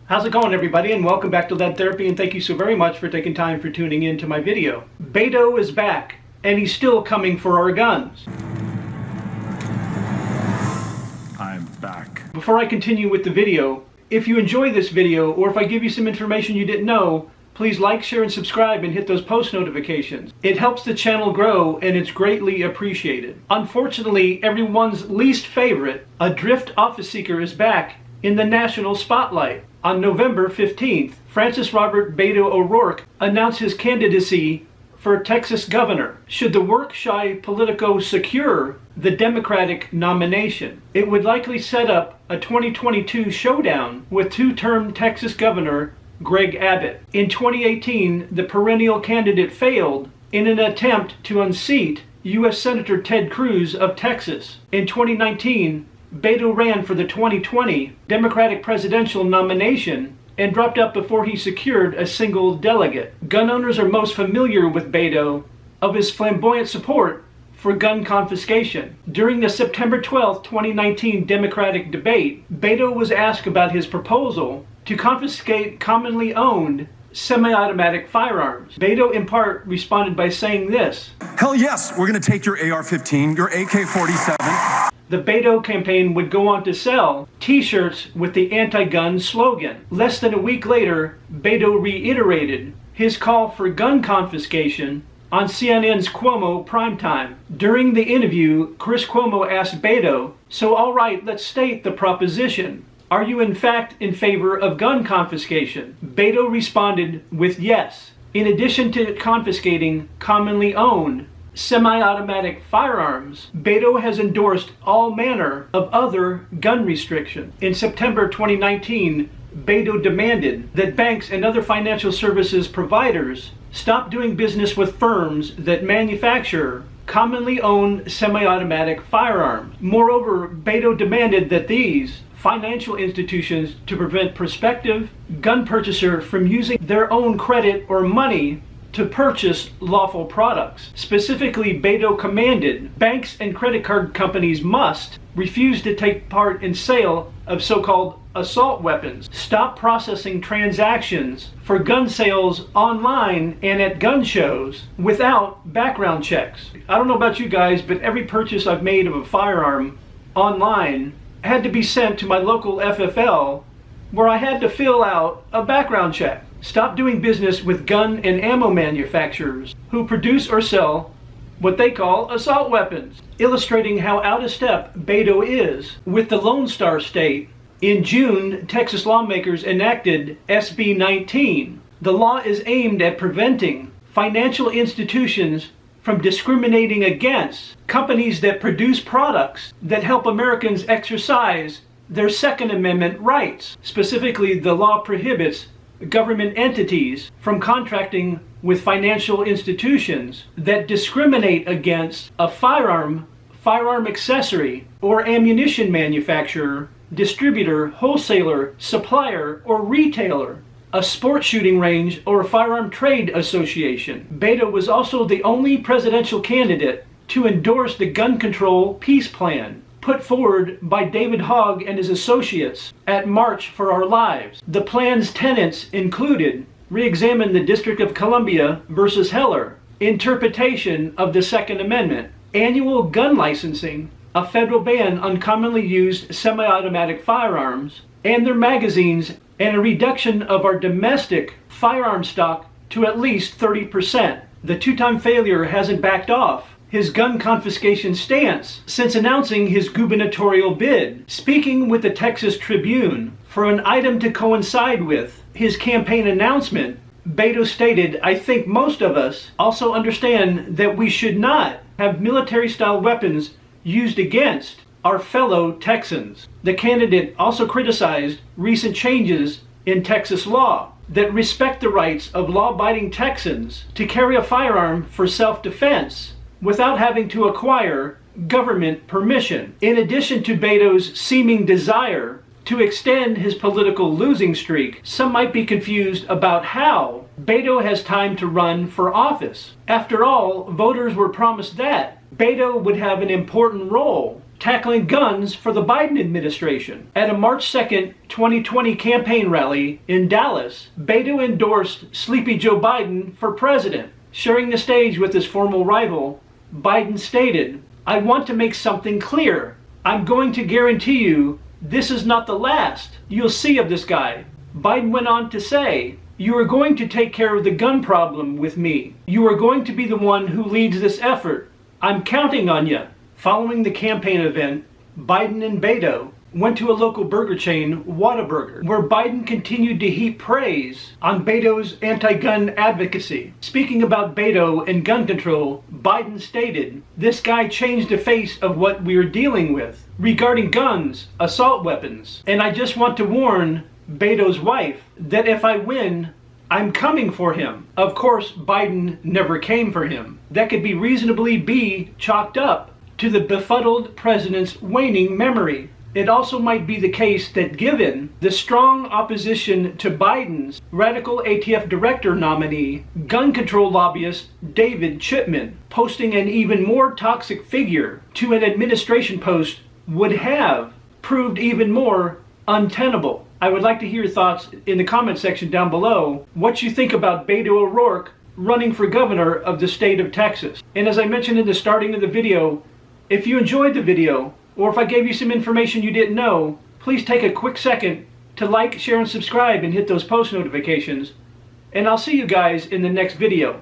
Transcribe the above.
How's it going, everybody, and welcome back to Lead Therapy, and thank you so very much for taking time for tuning in to my video. Beto is back, and he's still coming for our guns. I'm back. Before I continue with the video, if you enjoy this video, or if I give you some information you didn't know, please like, share, and subscribe and hit those post notifications. It helps the channel grow, and it's greatly appreciated. Unfortunately, everyone's least favorite, a drift office seeker, is back in the national spotlight. On November 15th, Francis Robert Beto O'Rourke announced his candidacy for Texas governor. Should the work-shy Politico secure the Democratic nomination, it would likely set up a 2022 showdown with two-term Texas Governor Greg Abbott. In 2018, the perennial candidate failed in an attempt to unseat U.S. Senator Ted Cruz of Texas. In 2019, Beto ran for the 2020 Democratic presidential nomination and dropped out before he secured a single delegate. Gun owners are most familiar with Beto of his flamboyant support for gun confiscation. During the September 12, 2019 Democratic debate, Beto was asked about his proposal to confiscate commonly owned semi-automatic firearms. Beto in part responded by saying this: Hell yes, we're going to take your AR-15, your AK-47. The Beto campaign would go on to sell t-shirts with the anti-gun slogan. Less than a week later, Beto reiterated his call for gun confiscation on CNN's Cuomo Primetime. During the interview, Chris Cuomo asked Beto, "So all right, let's state the proposition. Are you in fact in favor of gun confiscation?" Beto responded with yes. In addition to confiscating commonly owned semi-automatic firearms, Beto has endorsed all manner of other gun restrictions. In September 2019, Beto demanded that banks and other financial services providers stop doing business with firms that manufacture commonly owned semi-automatic firearms. Moreover, Beto demanded that these financial institutions to prevent prospective gun purchaser from using their own credit or money to purchase lawful products. Specifically, Beto commanded banks and credit card companies must refuse to take part in sale of so-called assault weapons, stop processing transactions for gun sales online and at gun shows without background checks. I don't know about you guys, but every purchase I've made of a firearm online had to be sent to my local FFL, where I had to fill out a background check. Stop doing business with gun and ammo manufacturers who produce or sell what they call assault weapons. Illustrating how out of step Beto is with the Lone Star State, in June, Texas lawmakers enacted SB 19. The law is aimed at preventing financial institutions from discriminating against companies that produce products that help Americans exercise their Second Amendment rights. Specifically, the law prohibits government entities from contracting with financial institutions that discriminate against a firearm accessory, or ammunition manufacturer, distributor, wholesaler, supplier, or retailer, a sports shooting range, or a firearm trade association. Beto was also the only presidential candidate to endorse the gun control peace plan put forward by David Hogg and his associates at March for Our Lives. The plan's tenets included re-examine the District of Columbia versus Heller, interpretation of the Second Amendment, annual gun licensing, a federal ban on commonly used semi-automatic firearms and their magazines, and a reduction of our domestic firearm stock to at least 30%. The two-time failure hasn't backed off his gun confiscation stance since announcing his gubernatorial bid. Speaking with the Texas Tribune for an item to coincide with his campaign announcement, Beto stated, "I think most of us also understand that we should not have military-style weapons used against our fellow Texans." The candidate also criticized recent changes in Texas law that respect the rights of law-abiding Texans to carry a firearm for self-defense without having to acquire government permission. In addition to Beto's seeming desire to extend his political losing streak, some might be confused about how Beto has time to run for office. After all, voters were promised that Beto would have an important role tackling guns for the Biden administration. At a March 2nd, 2020 campaign rally in Dallas, Beto endorsed Sleepy Joe Biden for president. Sharing the stage with his former rival, Biden stated, "I want to make something clear. I'm going to guarantee you this is not the last you'll see of this guy." Biden went on to say, "You are going to take care of the gun problem with me. You are going to be the one who leads this effort. I'm counting on you." Following the campaign event, Biden and Beto went to a local burger chain, Whataburger, where Biden continued to heap praise on Beto's anti-gun advocacy. Speaking about Beto and gun control, Biden stated, "This guy changed the face of what we're dealing with regarding guns, assault weapons, and I just want to warn Beto's wife that if I win, I'm coming for him." Of course, Biden never came for him. That could be reasonably be chalked up to the befuddled president's waning memory. It also might be the case that given the strong opposition to Biden's radical ATF director nominee, gun control lobbyist David Chipman, posting an even more toxic figure to an administration post would have proved even more untenable. I would like to hear your thoughts in the comment section down below, what you think about Beto O'Rourke running for governor of the state of Texas. And as I mentioned in the starting of the video, if you enjoyed the video, or if I gave you some information you didn't know, please take a quick second to like, share, and subscribe and hit those post notifications. And I'll see you guys in the next video.